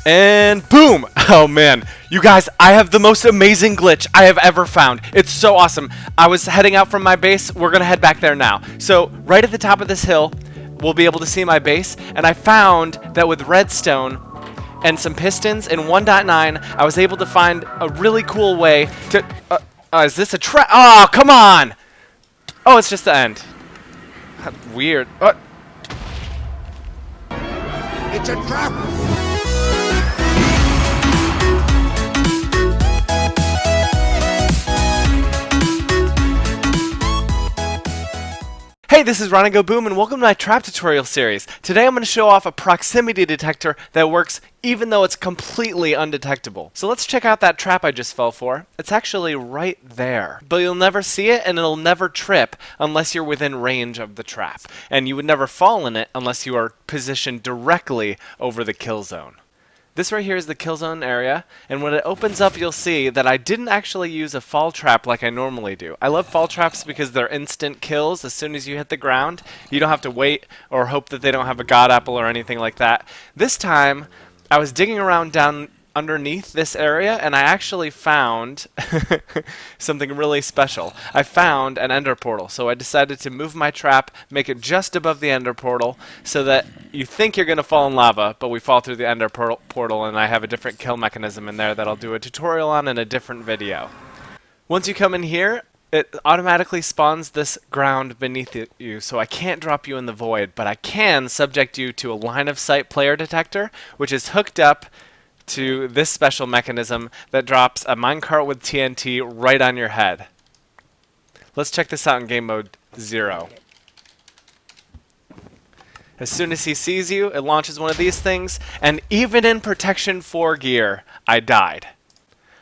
And boom! Oh man, you guys, I have the most amazing glitch I have ever found. It's so awesome. I was heading out from my base. We're gonna head back there now. So right at the top of this hill, we'll be able to see my base. And I found that with redstone and some pistons in 1.9, I was able to find a really cool way to... is this a trap? Oh, come on! Oh, it's just the end. Weird. It's a trap! Hey, this is RonnygoBOOM and welcome to my trap tutorial series. Today I'm going to show off a proximity detector that works even though it's completely undetectable. So let's check out that trap I just fell for. It's actually right there. But you'll never see it and it'll never trip unless you're within range of the trap. And you would never fall in it unless you are positioned directly over the kill zone. This right here is the kill zone area, and when it opens up you'll see that I didn't actually use a fall trap like I normally do. I love fall traps because they're instant kills as soon as you hit the ground. You don't have to wait or hope that they don't have a god apple or anything like that. This time I was digging around down underneath this area and I actually found something really special. I found an ender portal, so I decided to move my trap, make it just above the ender portal so that you think you're going to fall in lava, but we fall through the ender portal, and I have a different kill mechanism in there that I'll do a tutorial on in a different video. Once you come in here, it automatically spawns this ground beneath you, so I can't drop you in the void, but I can subject you to a line of sight player detector, which is hooked up to this special mechanism that drops a minecart with TNT right on your head. Let's check this out in game mode 0. As soon as he sees you, it launches one of these things, and even in protection 4 gear, I died.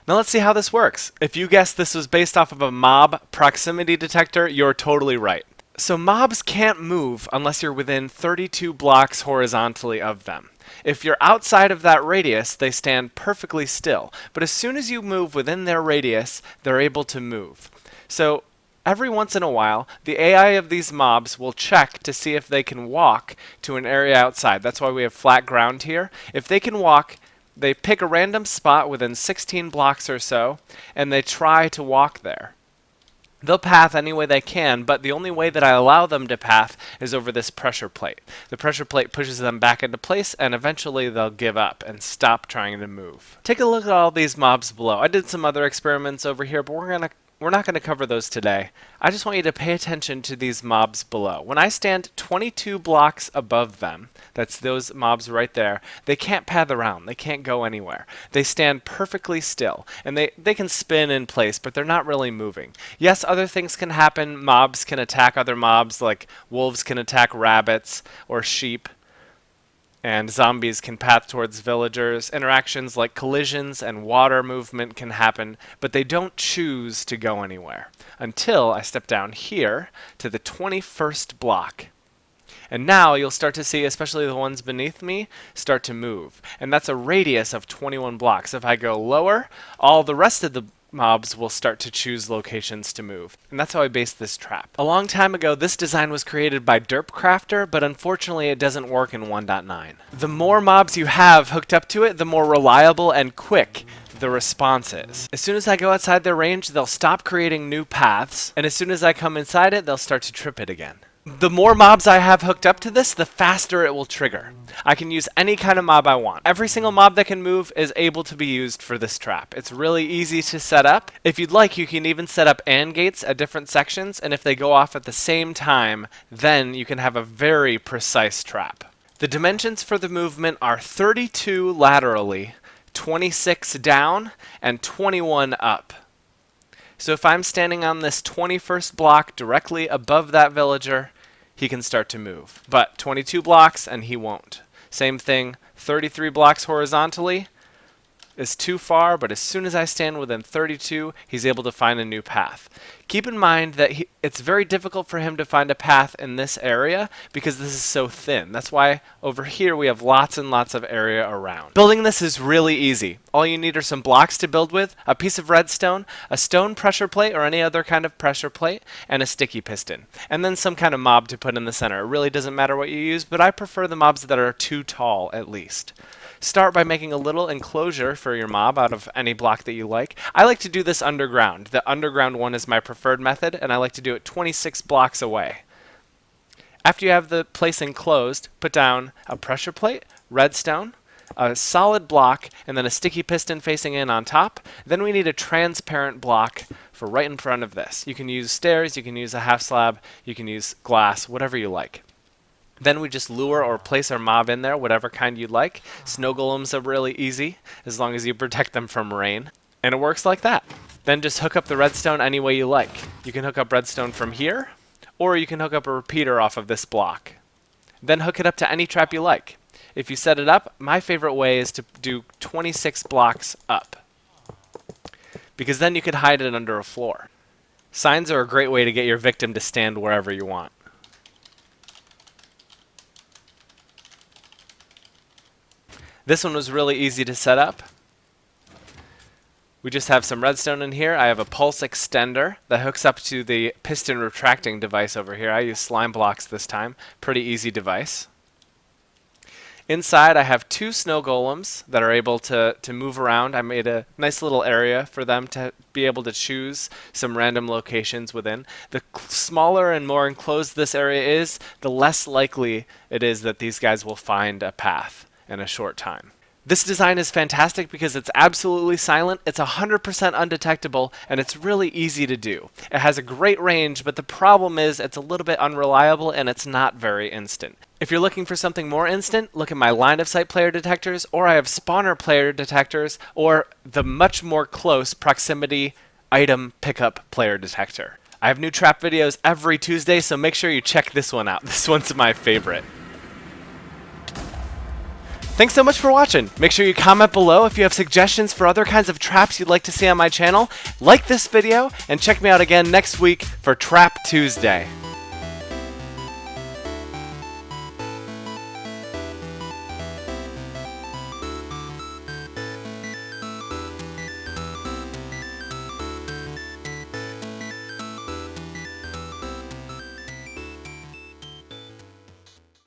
Now let's see how this works. If you guessed this was based off of a mob proximity detector, you're totally right. So mobs can't move unless you're within 32 blocks horizontally of them. If you're outside of that radius, they stand perfectly still. But as soon as you move within their radius, they're able to move. So every once in a while, the AI of these mobs will check to see if they can walk to an area outside. That's why we have flat ground here. If they can walk, they pick a random spot within 16 blocks or so, and they try to walk there. They'll path any way they can, but the only way that I allow them to path is over this pressure plate. The pressure plate pushes them back into place, and eventually they'll give up and stop trying to move. Take a look at all these mobs below. I did some other experiments over here, but we're not going to cover those today. I just want you to pay attention to these mobs below. When I stand 22 blocks above them, that's those mobs right there, they can't path around. They can't go anywhere. They stand perfectly still, and they can spin in place, but they're not really moving. Yes, other things can happen. Mobs can attack other mobs, like wolves can attack rabbits or sheep, and zombies can path towards villagers. Interactions like collisions and water movement can happen, but they don't choose to go anywhere until I step down here to the 21st block. And now you'll start to see, especially the ones beneath me, start to move. And that's a radius of 21 blocks. If I go lower, all the rest of the mobs will start to choose locations to move. And that's how I based this trap. A long time ago, this design was created by Derpcrafter, but unfortunately it doesn't work in 1.9. The more mobs you have hooked up to it, the more reliable and quick the response is. As soon as I go outside their range, they'll stop creating new paths, and as soon as I come inside it, they'll start to trip it again. The more mobs I have hooked up to this, the faster it will trigger. I can use any kind of mob I want. Every single mob that can move is able to be used for this trap. It's really easy to set up. If you'd like, you can even set up AND gates at different sections, and if they go off at the same time, then you can have a very precise trap. The dimensions for the movement are 32 laterally, 26 down, and 21 up. So if I'm standing on this 21st block directly above that villager, he can start to move. But 22 blocks and he won't. Same thing, 33 blocks horizontally is too far, but as soon as I stand within 32, he's able to find a new path. Keep in mind that it's very difficult for him to find a path in this area because this is so thin. That's why over here we have lots and lots of area around. Building this is really easy. All you need are some blocks to build with, a piece of redstone, a stone pressure plate or any other kind of pressure plate, and a sticky piston. And then some kind of mob to put in the center. It really doesn't matter what you use, but I prefer the mobs that are too tall at least. Start by making a little enclosure for your mob out of any block that you like. I like to do this underground. The underground one is my preferred method, and I like to do it 26 blocks away. After you have the place enclosed, put down a pressure plate, redstone, a solid block, and then a sticky piston facing in on top. Then we need a transparent block for right in front of this. You can use stairs, you can use a half slab, you can use glass, whatever you like. Then we just lure or place our mob in there, whatever kind you like. Snow golems are really easy, as long as you protect them from rain. And it works like that. Then just hook up the redstone any way you like. You can hook up redstone from here, or you can hook up a repeater off of this block. Then hook it up to any trap you like. If you set it up, my favorite way is to do 26 blocks up, because then you could hide it under a floor. Signs are a great way to get your victim to stand wherever you want. This one was really easy to set up. We just have some redstone in here. I have a pulse extender that hooks up to the piston retracting device over here. I use slime blocks this time. Pretty easy device. Inside I have two snow golems that are able to move around. I made a nice little area for them to be able to choose some random locations within. The smaller and more enclosed this area is, the less likely it is that these guys will find a path in a short time. This design is fantastic because it's absolutely silent, it's 100% undetectable, and it's really easy to do. It has a great range, but the problem is it's a little bit unreliable and it's not very instant. If you're looking for something more instant, look at my line of sight player detectors, or I have spawner player detectors, or the much more close proximity item pickup player detector. I have new trap videos every Tuesday, so make sure you check this one out. This one's my favorite. Thanks so much for watching. Make sure you comment below if you have suggestions for other kinds of traps you'd like to see on my channel. Like this video, and check me out again next week for Trap Tuesday.